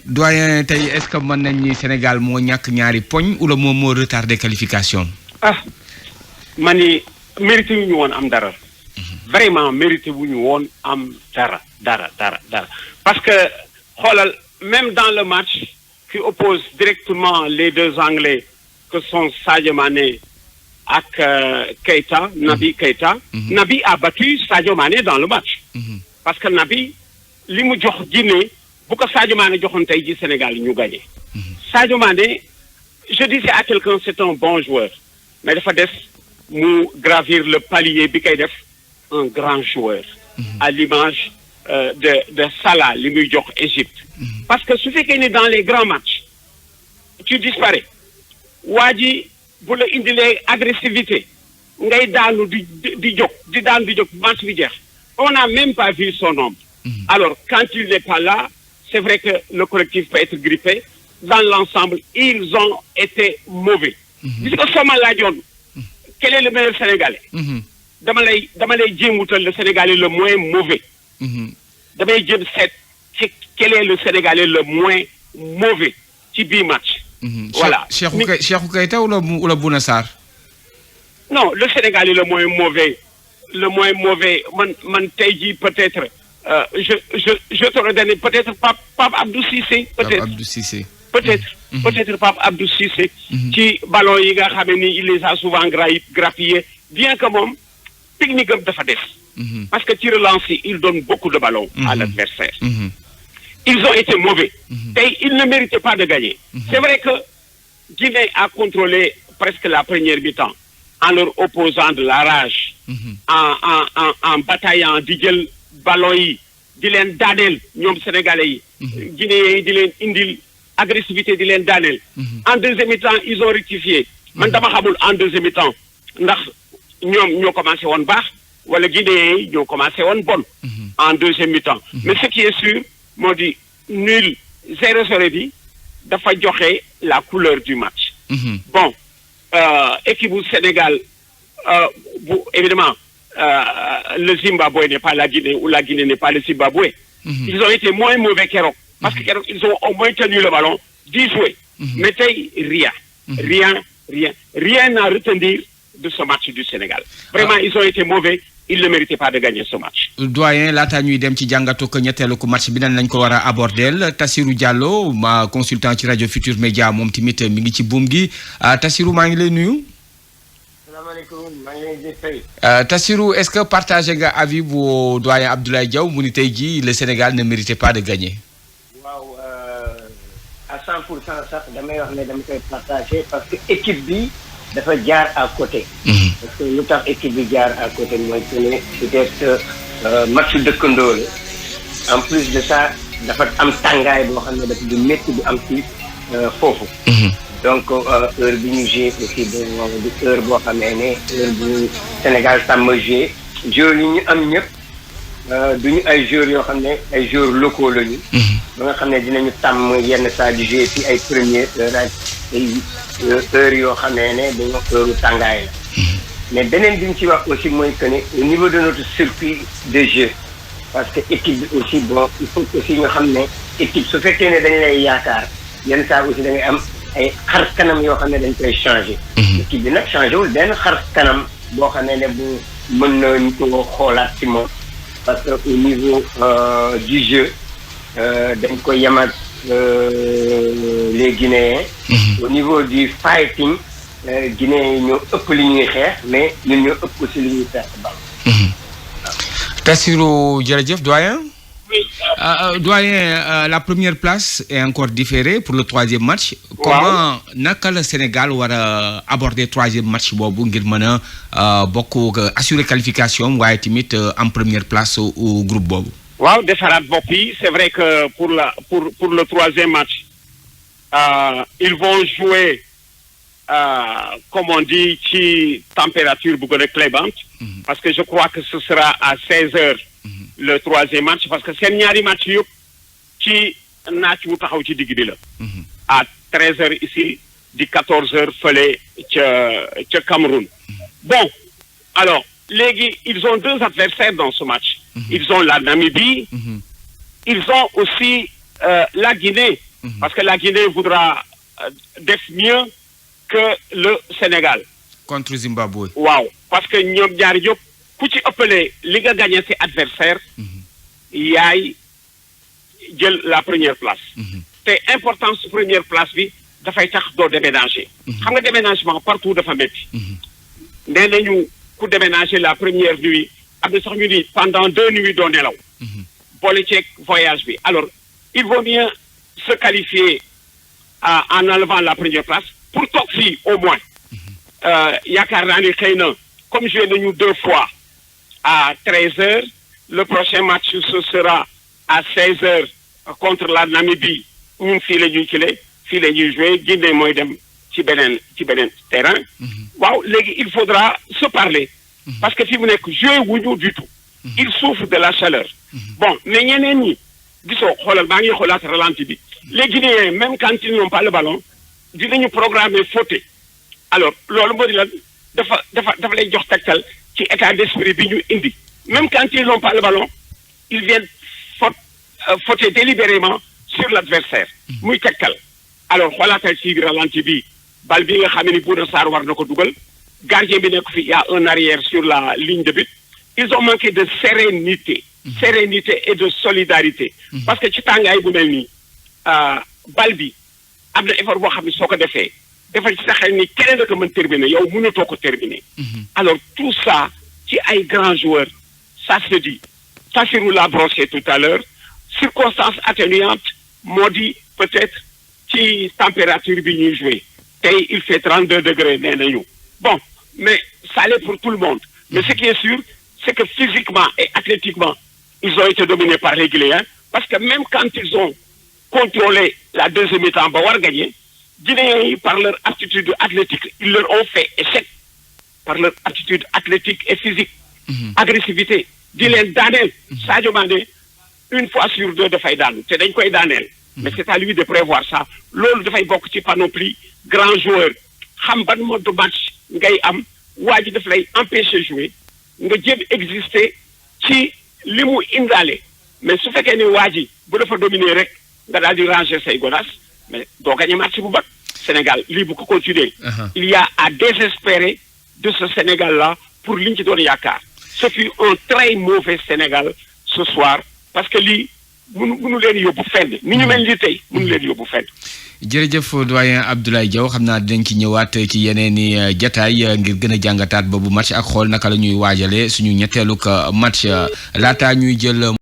doyen tey est-ce que mën nañ ni Sénégal moo ñàkk ñaari poñ wala moom moo retardé qualification. ma ni mérité wu ñu woon am dara. vraiment mérité wu ñu woon am dara parce que xoolal même dans le match qui oppose directement les deux Anglais que sont Sadio Mané ak Keita Naby Keita. Naby a battu Sadio Mané dans le match. parce que Naby li mu jox Guinée bu ko Sadio Mané joxoon tey ji Sénégal ñu gagné. Sadio Mané je disais à quelqu'un c'est un bon joueur mais dafa des mu gravir le palier bi koy def un grand joueur. à l'image de Salah li muy jox Égypte. parce que su fekkee ne dans les grands matchs tu disparais waa ji bu la indilee agressivité ngay daanu di jóg di daanu di jóg match bi jeex on n'a même pas vu son nombre. alors quand il n'est pas là c'est vrai que le collectif peut être grippé dans l'ensemble ils ont été mauvais. gis nga soo ma laajoon quel est le meilleur Sénégalais. dama lay jéem wutal le Sénégalais le moins mauvais. damay jéem seet ci quel est le Sénégalais le moins mauvais ci bii match. voilà Cheikhou Keita wala Bouna Sarr. non le Sénégalais le moins mauvais man tey jii peut-être je t'aurais donné peut-être Pape Abdou Cissé. peut-être Pape Abdou Cissé. ci ballon yi nga xam ni il les a souvent grappillés bien que moom technique am dafa des. parce que ci relance yi il donne beaucoup de ballons à l'adversaire. ils ont été mauvais. Et ils ne méritaient pas de gagner. C'est vrai que Guinée a contrôlé presque la première mi-temps en leur opposant de la rage, en bataillant di jël ballon yi di leen daaneel ñoom sénégalais yi. Guinéens yi di leen indil agressivité di leen daaneel. en deuxième mi-temps ils ont rectifié. man dama xamul en deuxième mi-temps ndax ñoom ñoo commencé woon baax wala Guinéens yi ñoo commencé woon bon. en deuxième mi-temps. mais ce qui est sûr moo di nul 0-0 bi dafa joxe la couleur du match. bon équipe bu Sénégal évidemment le Zimbabwe n'est pas la Guinée ou la Guinée n'est pas le Zimbabwe. ils ont été moins mauvais keroog parce que keroog ils ont au moins tenu le ballon d'y jouer. mais tey rien à retenir de ce match du Sénégal. Vraiment ils ont été mauvais. Il ne méritait pas de gagner ce match. doyen laata ñuy dem ci jàngatu ko ñetteelu ko match bi nan lañ ko war a aborder Tassirou Diallo ma consultant ci rajo Futur Média moom tamit mi ngi ci buum gi Tassirou maa ngi lay nuyu. salaamaaleykum maa ngi lay fay. Tassirou est-ce que partagé nga avis bu doyen Abdoulaye Diaw mu ni tey jii le Sénégal ne méritait pas de gagner. waaw à 100% sax damay wax ne dama koy partagé parce que équipe bi. dafa jaar à côté. parce que lu tax équipe bi jaar à côté mooy que ne peut-être match dëkkandoo la en plus de ça dafa am tàngaay boo xam ne dafa di métti bu am ci foofu. donc heure bi ñu joué aussi di heure boo xamee ne heure bu Sénégal tàmm joué joueurs yi ñu am ñëpp duñu ay joueurs yoo xam ne ay joueurs locaux lañu. ba nga xam ne dinañu tàmm yenn saa di joué ci ay première heure ak ay heure yoo xamee ne dañoo heure tàngaay la. mais beneen bi ñu ci wax aussi mooy que ne au niveau de notre circuit de jeu parce que équipe bi aussi bon il faut aussi nga xam ne équipe su fekkee ne dañ lay yaakaar yenn saa aussi da ngay am ay xar kanam yoo xam ne dañ koy changé. équipe bi nag changé wul benn xar kanam boo xam ne bu mën nañu ko xoolaat ci moom parce que au niveau du jeu dañ koy yemal les Guinéens. au niveau du fighting Guinéens yi ñoo ëpp li ñuy xeex mais ñun ñoo ëpp aussi li ñuy xeex bal. Tassirou jërëjëf doyen. Doyen la première place est encore différée pour le troisième match. comment naka la Sénégal war a aborder troisième match boobu ngir mën a bokk assurer qualification waaye tamit en première place au groupe boobu. waaw defaraat bopp yi c'est vrai que pour le troisième match ils vont jouer comme on dit ci température bu gën a clémente parce que je crois que ce sera à 16h le troisième match parce que seen ñaari match yëpp ci naaj wu taxaw ci digg bi la à 13h ici di 14h fële ca Cameroun. Bon alors léegi ils ont deux adversaires dans ce match. Ils ont la Namibie. Ils ont aussi la Guinée, parce que la Guinée voudra def mieux que le Sénégal. Contre Zimbabwe. Waaw parce que ñoom ñaari yëpp ku ci ëppale li nga gagné ci adversaire yaay jël la première place. te importance première place bi dafay tax doo déménager. xam nga déménagement partout dafa métti. nee nañu ku déménager la première nuit am na sax ñu ni pendant 2 nuits doo nelaw. boole ceeg voyage bi alors il vaut mieux se qualifier en enlevant la première place pour toog fii au moins. yaakaar naa ni xëy na comme joué nañu 2 fois à 13h le prochain match ce sera à 16h contre la Namibie ñun fii la ñuy fii la ñuy joué Guinée mooy dem ci beneen terrain. waaw léegi il faudra se parler. parce que fi mu nekk joué wuñu du tout. il souffre de la chaleur. bon mais ñeneen ñi gisoo xoolal maa ngi xoolaat ralenti bi les Guinéens même quand ils n'ont pas le ballon dinañu programmer faute. alors loolu moo di lan dafa lay jox tegtal ci état d'esprit bi ñu indi même quand ils n'ont pas le ballon ils viennent fauter délibérément sur l'adversaire muy tegtal alors xoolaatal ci ralenti bi bal bi nga xam ne Bouna Sarr war na ko dugal gardien bi nekk fi y a un arrière sur la ligne de but ils ont manqué de sérénité et de solidarité parce que ci tàngaay bu mel nii bal bi am na effort boo xam ne soo ko defee defal ci sa xel ni keneen da ko mën terminer yow mënatoo ko terminer. alors tout ça ci ay grands joueurs ça se dit Tassirou l'a brossé tout à l'heure circonstance atténuante moo di peut-être ci température bi ñuy jouer tey il fait 32 degrés nee nañu bon mais ça allait pour tout le monde mais ce qui est sûr c'est que physiquement et athlétiquement ils ont été dominés par les Guinéens parce que même quand ils ont contrôlé la deuxième mi-temps ba war gagner Guinéens par leur aptitude athlétique ils leur ont fait échec par leur aptitude athlétique et physique. agressivité di leen daaneel. Sadio Mané une fois sur 2 dafay daanu te dañ koy daaneel. mais c'est à lui de prévoir ça loolu dafay bokk ci panoplie grand joueur xam ban mode de match ngay am waa ji daf lay empêcher jouer nga jéem exister ci li mu indaale mais su fekkee ni waa ji bu dafa dominer rek nga daal di ranger say godaas mais doo gagner match bu bat Sénégal lii bu ko continuer il y a à désespérer de ce Sénégal-là pour liñ ci doon yaakaar ce fut un très mauvais Sénégal ce soir parce que lii mënu leen yóbbu fenn ni ñu mel ni tey mënu leen yóbbu fenn. jërëjëf doyen Abdoulaye Diaw xam naa dinañ ci ñëwaat ci yeneen i jataay ngir gën a jàngataat boobu match ak xool naka la ñuy waajalee suñu ñetteelug match laata ñuy jël.